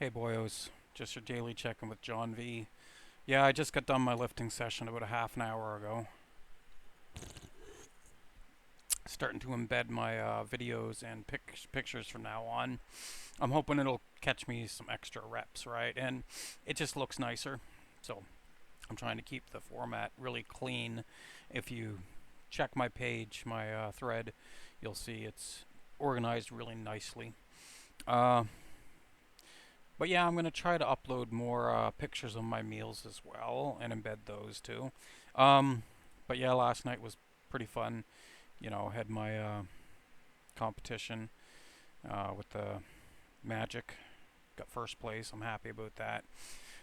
Hey boyos, just your daily check-in with John V. Yeah, I just got done my lifting session about a half an hour ago. Starting to embed my videos and pictures from now on. I'm hoping it'll catch me some extra reps, right? And it just looks nicer. So I'm trying to keep the format really clean. If you check my page, my thread, you'll see it's organized really nicely. Uh, But yeah, I'm going to try to upload more pictures of my meals as well and embed those too. Um, but yeah, last night was pretty fun. Had my competition with the Magic. Got first place. I'm happy about that.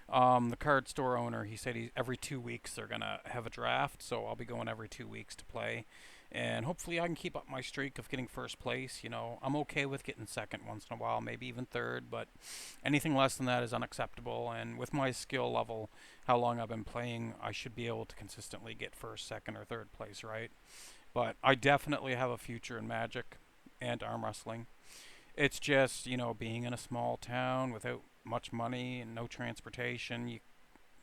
The card store owner, he said every 2 weeks they're going to have a draft, so I'll be going every 2 weeks to play. And hopefully I can keep up my streak of getting first place. I'm okay with getting second once in a while, maybe even third, but anything less than that is unacceptable. And with my skill level, how long I've been playing, I should be able to consistently get first, second, or third place, right? But I definitely have a future in Magic and arm wrestling. It's just, being in a small town without much money and no transportation,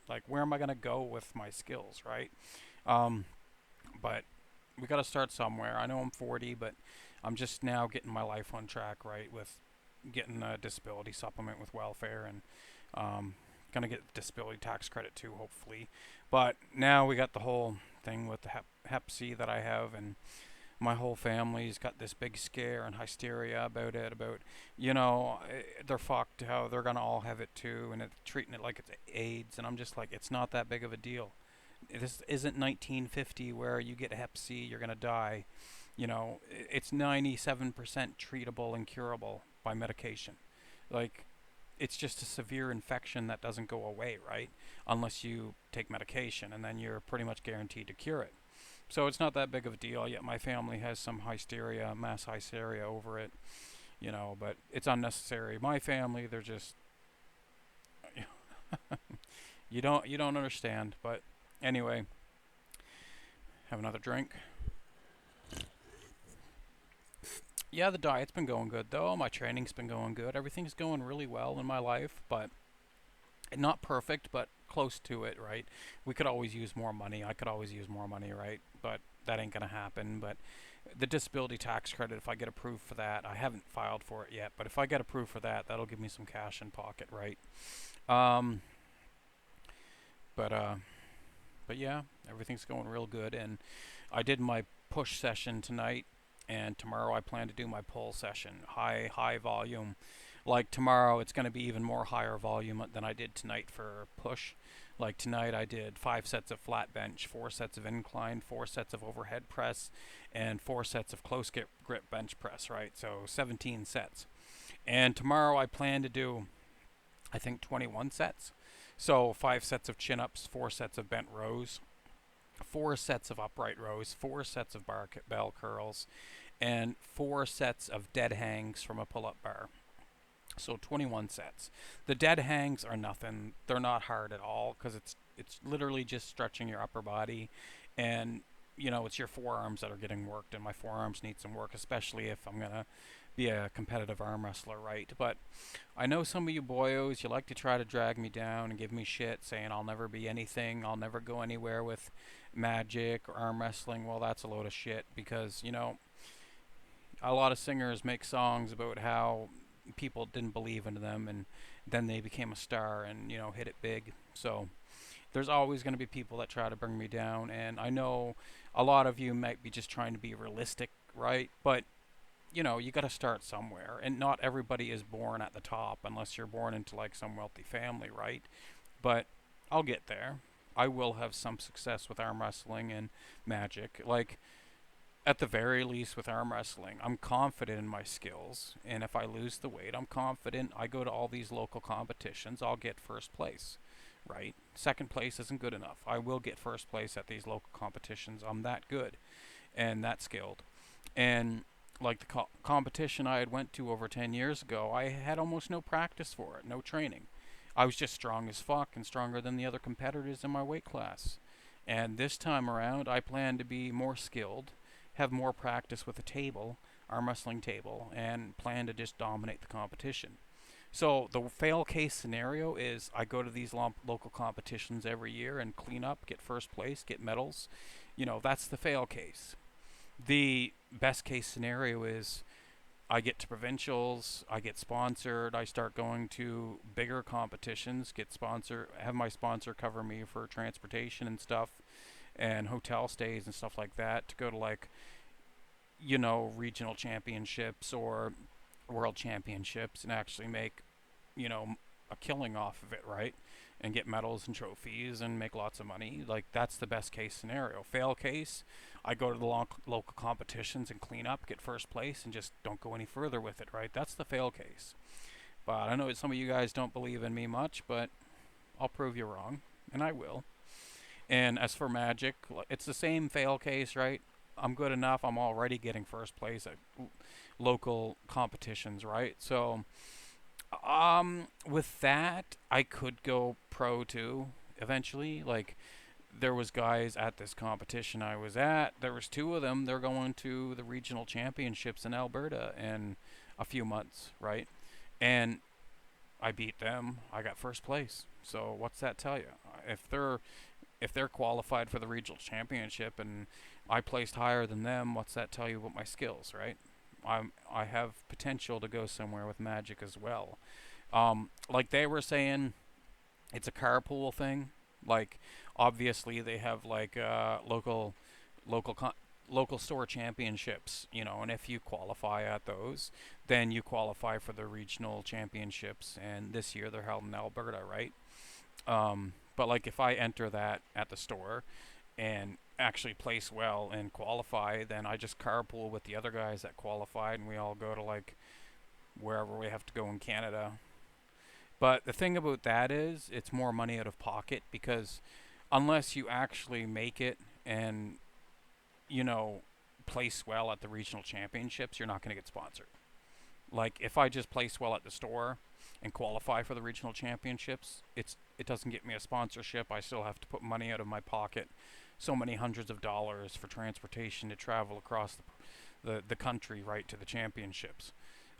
like, where am I going to go with my skills, right? Um, but we got to start somewhere. I know I'm 40, but I'm just now getting my life on track, right, with getting a disability supplement with welfare and gonna get disability tax credit too, hopefully. But now we got the whole thing with the Hep C that I have, and my whole family's got this big scare and hysteria about it. About they're fucked. How they're gonna all have it too, and treating it like it's AIDS. And I'm just like, it's not that big of a deal. This isn't 1950 where you get Hep C, you're gonna die. It's 97% treatable and curable by medication. Like, it's just a severe infection that doesn't go away, right? Unless you take medication, and then you're pretty much guaranteed to cure it. So it's not that big of a deal. Yet my family has some hysteria, mass hysteria over it, but it's unnecessary. My family, they're just you don't understand. But anyway, have another drink. Yeah, the diet's been going good though. My training's been going good. Everything's going really well in my life, but not perfect, but close to it, right? We could always use more money. I could always use more money, right? But that ain't gonna happen. But the disability tax credit, if I get approved for that, I haven't filed for it yet, but if I get approved for that, that'll give me some cash in pocket, right? Um, but uh, but yeah, everything's going real good, and I did my push session tonight, and tomorrow I plan to do my pull session, high volume. Like tomorrow, it's going to be even more higher volume than I did tonight for push. Like tonight, I did 5 sets of flat bench, 4 sets of incline, 4 sets of overhead press, and 4 sets of close grip bench press. Right, so 17 sets. And tomorrow, I plan to do, I think, 21 sets. So 5 sets of chin ups, 4 sets of bent rows, 4 sets of upright rows, 4 sets of bell curls, and 4 sets of dead hangs from a pull up bar. So 21 sets. The dead hangs are nothing. They're not hard at all because it's literally just stretching your upper body, and it's your forearms that are getting worked, and my forearms need some work, especially if I'm gonna be a competitive arm wrestler, right? But I know some of you boyos, you like to try to drag me down and give me shit, saying I'll never be anything, I'll never go anywhere with magic or arm wrestling. Well, that's a load of shit because a lot of singers make songs about how people didn't believe in them, and then they became a star and hit it big. So there's always going to be people that try to bring me down, and I know a lot of you might be just trying to be realistic, right? But you got to start somewhere, and not everybody is born at the top unless you're born into like some wealthy family, right? But I'll get there. I will have some success with arm wrestling and magic. Like, at the very least with arm wrestling, I'm confident in my skills, and if I lose the weight, I'm confident. I go to all these local competitions, I'll get first place, right? Second place isn't good enough. I will get first place at these local competitions. I'm that good and that skilled. And like the competition I had went to over 10 years ago, I had almost no practice for it, no training. I was just strong as fuck and stronger than the other competitors in my weight class. And this time around, I plan to be more skilled, have more practice with a table, arm wrestling table, and plan to just dominate the competition. So the fail case scenario is I go to these local competitions every year and clean up, get first place, get medals. That's the fail case. The best case scenario is I get to provincials, I get sponsored, I start going to bigger competitions, get sponsor, have my sponsor cover me for transportation and stuff, and hotel stays and stuff like that to go to like regional championships or world championships and actually make you know a killing off of it, right? And get medals and trophies and make lots of money. Like that's the best case scenario. Fail case, I go to the local competitions and clean up, get first place, and just don't go any further with it, right? That's the fail case. But I know some of you guys don't believe in me much, but I'll prove you wrong, and I will. And as for Magic, it's the same fail case, right? I'm good enough. I'm already getting first place at local competitions, right? So, with that, I could go pro too eventually. Like, there was guys at this competition I was at. There was two of them. They're going to the regional championships in Alberta in a few months, right? And I beat them. I got first place. So what's that tell you? If they're if they're qualified for the regional championship and I placed higher than them, what's that tell you about my skills, right? I have potential to go somewhere with Magic as well. Like they were saying, it's a carpool thing. Like obviously they have like local con- local store championships, and if you qualify at those, then you qualify for the regional championships. And this year they're held in Alberta, right? But like if I enter that at the store and actually place well and qualify, then I just carpool with the other guys that qualified, and we all go to like wherever we have to go in Canada. But the thing about that is, it's more money out of pocket because unless you actually make it and you know place well at the regional championships, you're not going to get sponsored. Like if I just place well at the store and qualify for the regional championships, it doesn't get me a sponsorship. I still have to put money out of my pocket, so many hundreds of dollars for transportation to travel across the country right to the championships.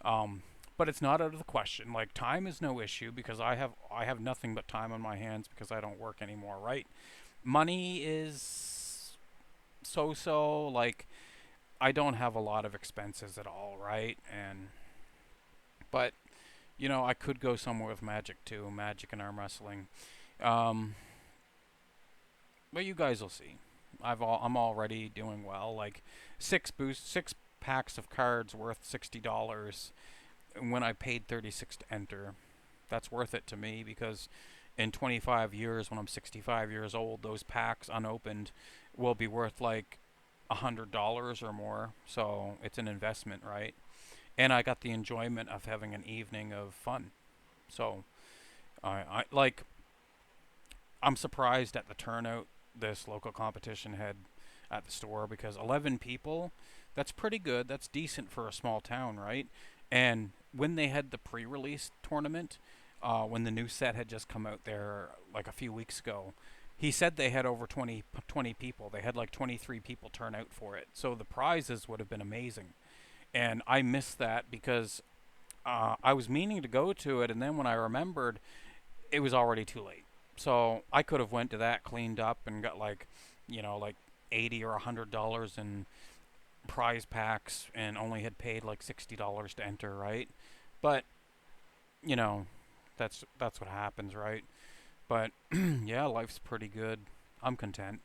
Um, but it's not out of the question. Like time is no issue because I have nothing but time on my hands because I don't work anymore, right? Money is so. Like I don't have a lot of expenses at all, right? And but I could go somewhere with Magic too, Magic and arm wrestling. Um, but you guys will see. I'm already doing well. Like 6 packs of cards worth $60 when I paid 36 to enter. That's worth it to me because in 25 years, when I'm 65 years old, those packs unopened will be worth like $100 or more. So it's an investment, right? And I got the enjoyment of having an evening of fun. So I like I'm surprised at the turnout this local competition had at the store because 11 people, that's pretty good. That's decent for a small town, right? And when they had the pre-release tournament, when the new set had just come out there like a few weeks ago, he said they had over 20 people. They had like 23 people turn out for it. So the prizes would have been amazing. And I missed that because I was meaning to go to it, and then when I remembered, it was already too late. So I could have went to that, cleaned up, and got like 80 or $100 in prize packs, and only had paid like $60 to enter, right? But you know, that's what happens, right? But yeah, life's pretty good. I'm content.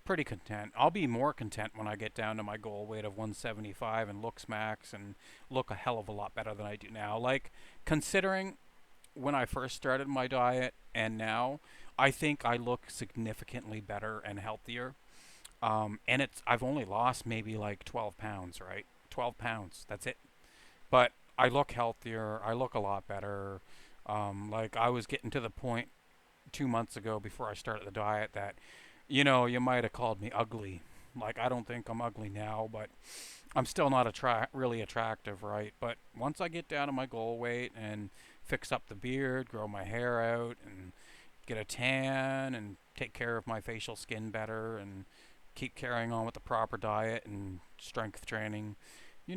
Pretty content. I'll be more content when I get down to my goal weight of 175 and looks max and look a hell of a lot better than I do now. Like considering when I first started my diet and now, I think I look significantly better and healthier. And I've only lost maybe like 12 pounds, right? 12 pounds. That's it. But I look healthier. I look a lot better. Like I was getting to the point 2 months ago before I started the diet that, you might have called me ugly. Like I don't think I'm ugly now, but I'm still not really attractive, right? But once I get down to my goal weight and fix up the beard, grow my hair out, and get a tan, and take care of my facial skin better, and keep carrying on with the proper diet and strength training,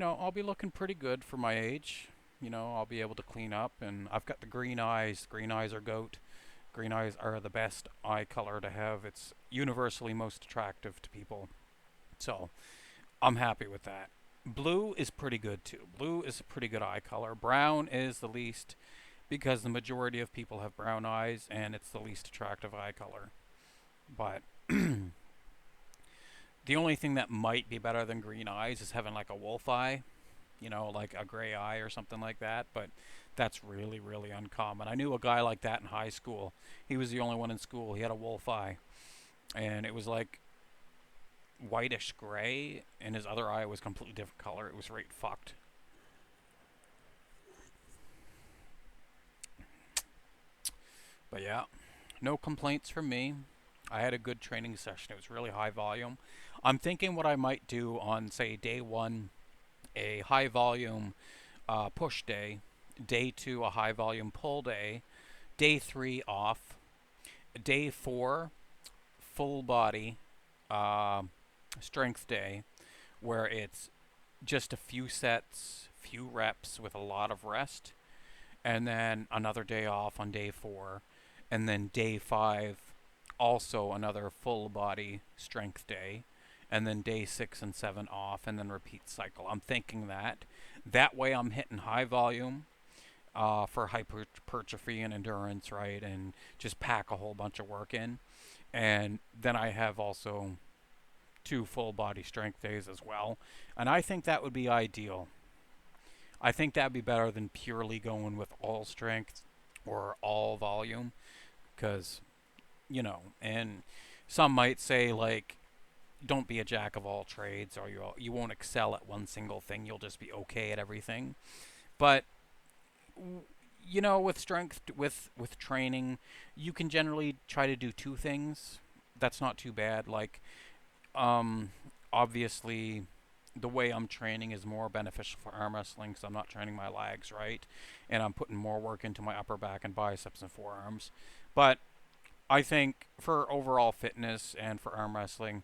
I'll be looking pretty good for my age. You know, I'll be able to clean up, and I've got the green eyes. Green eyes are goat. Green eyes are the best eye color to have. It's universally most attractive to people. So I'm happy with that. Blue is pretty good too. Blue is a pretty good eye color. Brown is the least because the majority of people have brown eyes and it's the least attractive eye color. But the only thing that might be better than green eyes is having like a wolf eye, you know, like a gray eye or something like that. But that's really, really uncommon. I knew a guy like that in high school. He was the only one in school. He had a wolf eye. And it was like whitish gray, and his other eye was completely different color. It was right fucked. But yeah, no complaints from me. I had a good training session. It was really high volume. I'm thinking what I might do on, say, day one, a high volume push day, day two, a high volume pull day, day three off, day four, full body uh, strength day, where it's just a few sets, few reps with a lot of rest, and then another day off on day four, and then day five, also another full body strength day, and then day six and seven off, and then repeat cycle. I'm thinking that way I'm hitting high volume for hypertrophy and endurance, right, and just pack a whole bunch of work in, and then I have also two full body strength days as well, and I think that would be ideal. I think that'd be better than purely going with all strength or all volume, because and some might say like, don't be a jack of all trades, or you won't excel at one single thing. You'll just be okay at everything. But with strength, with training, you can generally try to do two things. That's not too bad. Like, um, obviously, the way I'm training is more beneficial for arm wrestling because I'm not training my legs, right? And I'm putting more work into my upper back and biceps and forearms. But I think for overall fitness and for arm wrestling,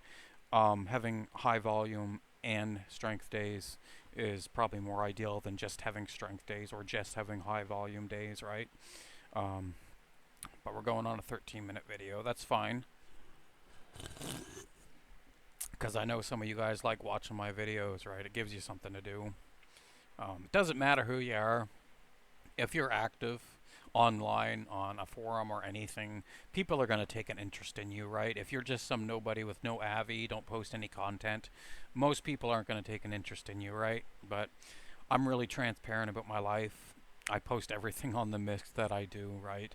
having high volume and strength days is probably more ideal than just having strength days or just having high volume days, right? Um, but we're going on a 13-minute video. That's fine because I know some of you guys like watching my videos, right? It gives you something to do. It doesn't matter who you are. If you're active online on a forum or anything, people are going to take an interest in you, right? If you're just some nobody with no avi, don't post any content, most people aren't going to take an interest in you, right? But I'm really transparent about my life. I post everything on the mix that I do, right?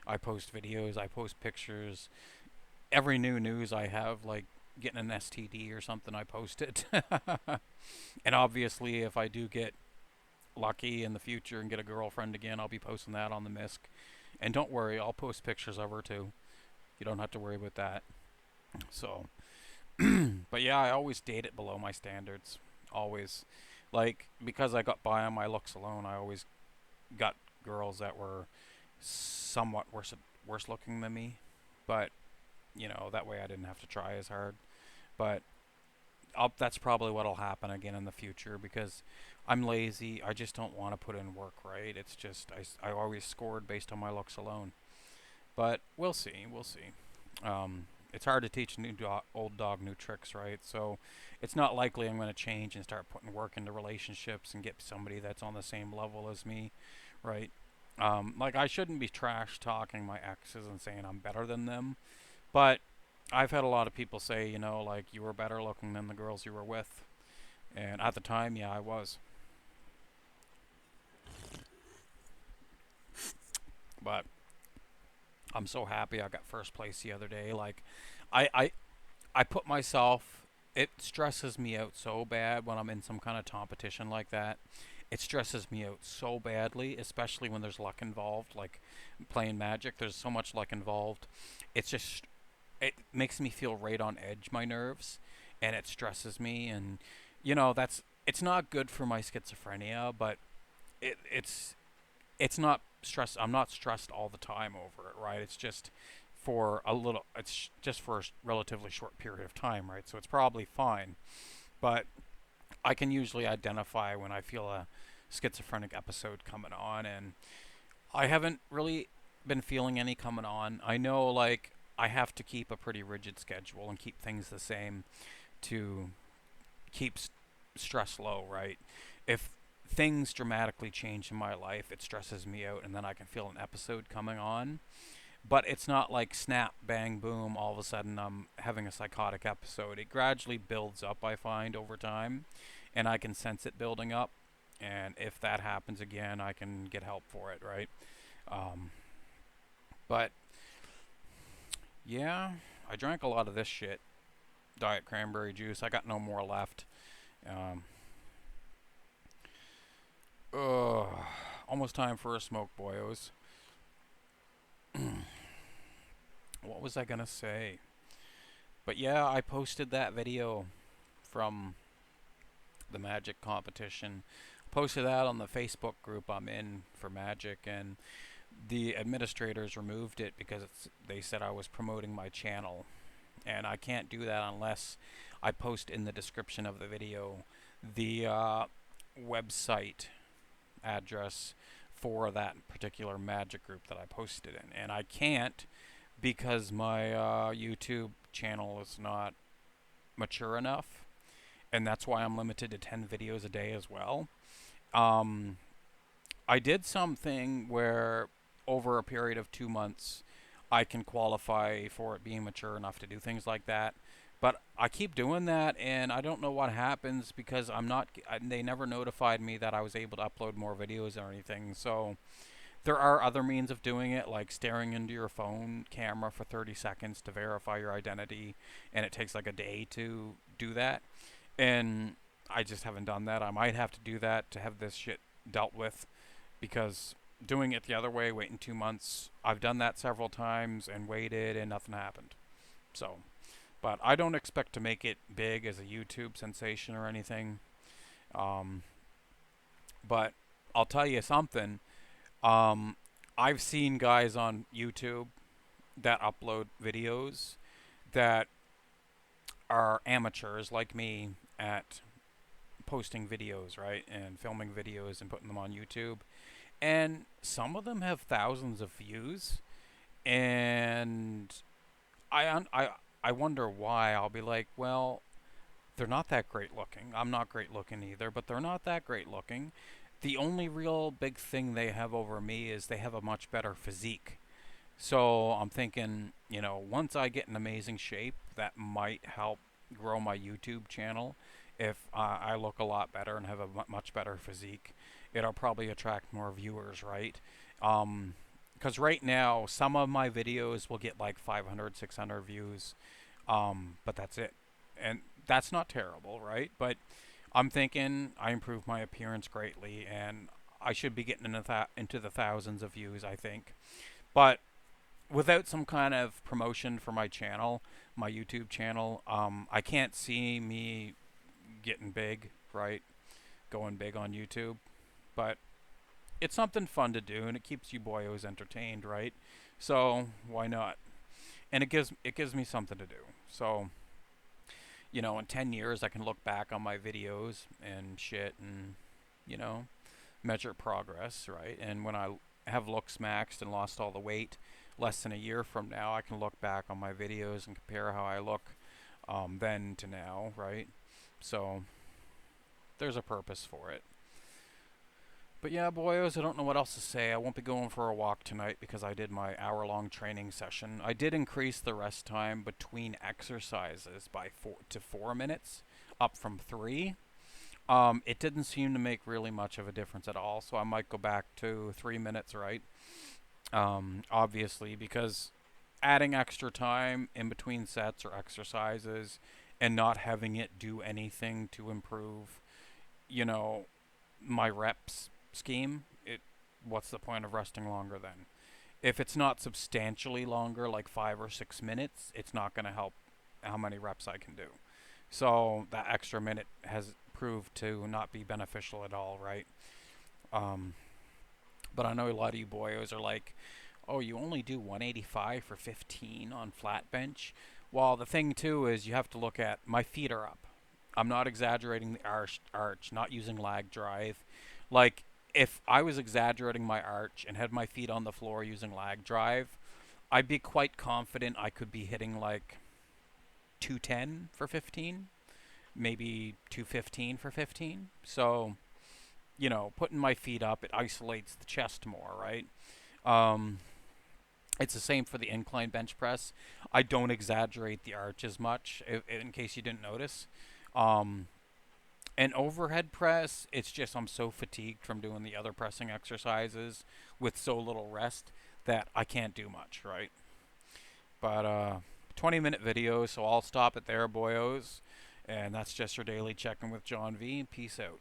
I post videos, I post pictures. Every new news I have, like getting an STD or something, I post it. And obviously, if I do get lucky in the future and get a girlfriend again, I'll be posting that on the MISC. And don't worry, I'll post pictures of her too. You don't have to worry about that. So, but yeah, I always date it below my standards. Always. Like, because I got by on my looks alone, I always got girls that were somewhat worse looking than me. But, that way I didn't have to try as hard. But that's probably what'll happen again in the future because I'm lazy. I just don't want to put in work, right? It's just I always scored based on my looks alone. But we'll see. We'll see. It's hard to teach old dog new tricks, right? So it's not likely I'm going to change and start putting work into relationships and get somebody that's on the same level as me, right? Like I shouldn't be trash talking my exes and saying I'm better than them, but I've had a lot of people say, like you were better looking than the girls you were with. And at the time, yeah, I was. But I'm so happy I got first place the other day. Like, I, I, I put myself. It stresses me out so bad when I'm in some kind of competition like that. It stresses me out so badly, especially when there's luck involved. Like playing Magic, there's so much luck involved. It's just it makes me feel right on edge, my nerves, and it stresses me. And that's it's not good for my schizophrenia, but it's not stress. I'm not stressed all the time over it, right? It's just for a little. It's just for a relatively short period of time, right? So it's probably fine. But I can usually identify when I feel a schizophrenic episode coming on, and I haven't really been feeling any coming on. I know, like, I have to keep a pretty rigid schedule and keep things the same to keep stress low, right? If things dramatically change in my life, it stresses me out, and then I can feel an episode coming on. But it's not like snap, bang, boom, all of a sudden I'm having a psychotic episode. It gradually builds up, I find, over time, and I can sense it building up. And if that happens again, I can get help for it, right? Um, but yeah, I drank a lot of this shit. Diet cranberry juice. I got no more left. Um, ugh, almost time for a smoke, boyos. What was I gonna say? But yeah, I posted that video from the Magic competition. Posted that on the Facebook group I'm in for Magic, and the administrators removed it because they said I was promoting my channel, and I can't do that unless I post in the description of the video the website address for that particular Magic group that I posted in, and I can't because my YouTube channel is not mature enough, and that's why I'm limited to 10 videos a day as well. Um, I did something where over a period of 2 months, I can qualify for it being mature enough to do things like that. But I keep doing that, and I don't know what happens because I'm not. They never notified me that I was able to upload more videos or anything. So there are other means of doing it, like staring into your phone camera for 30 seconds to verify your identity, and it takes like a day to do that. And I just haven't done that. I might have to do that to have this shit dealt with, because doing it the other way, waiting 2 months, I've done that several times and waited and nothing happened. So, but I don't expect to make it big as a YouTube sensation or anything. Um, but I'll tell you something. Um, I've seen guys on YouTube that upload videos that are amateurs like me at posting videos, right? And filming videos and putting them on YouTube. And some of them have thousands of views. And I wonder why. I'll be like, well, they're not that great looking. I'm not great looking either, but they're not that great looking. The only real big thing they have over me is they have a much better physique. So I'm thinking, once I get in amazing shape, that might help grow my YouTube channel. If I look a lot better and have a much better physique, it'll probably attract more viewers, right? Because right now, some of my videos will get like 500, 600 views, but that's it. And that's not terrible, right? But I'm thinking I improved my appearance greatly, and I should be getting into the thousands of views, I think. But without some kind of promotion for my channel, my YouTube channel, I can't see me getting big, right? Going big on YouTube. But it's something fun to do, and it keeps you boyos entertained, right? So why not? And it gives me something to do. So in 10 years, I can look back on my videos and shit, and you know, measure progress, right? And when I have looks maxed and lost all the weight, less than a year from now, I can look back on my videos and compare how I look then to now, right? So there's a purpose for it. But yeah, boyos, I don't know what else to say. I won't be going for a walk tonight because I did my hour-long training session. I did increase the rest time between exercises by 4 to 4 minutes, up from 3. It didn't seem to make really much of a difference at all, so I might go back to 3 minutes, right? Obviously, because adding extra time in between sets or exercises and not having it do anything to improve, you know, my reps scheme, what's the point of resting longer then? If it's not substantially longer, like 5 or 6 minutes, it's not going to help how many reps I can do. So that extra minute has proved to not be beneficial at all, right? But I know a lot of you boyos are like, oh, you only do 185 for 15 on flat bench. Well, the thing too is you have to look at my feet are up. I'm not exaggerating the arch, not using lag drive. Like, if I was exaggerating my arch and had my feet on the floor using lag drive, I'd be quite confident I could be hitting like 210 for 15, maybe 215 for 15. So, putting my feet up, it isolates the chest more, right? Um, it's the same for the incline bench press. I don't exaggerate the arch as much, in case you didn't notice. Um, and overhead press, it's just I'm so fatigued from doing the other pressing exercises with so little rest that I can't do much, right? But 20-minute video, so I'll stop it there, boyos. And that's just your daily check-in with John V. Peace out.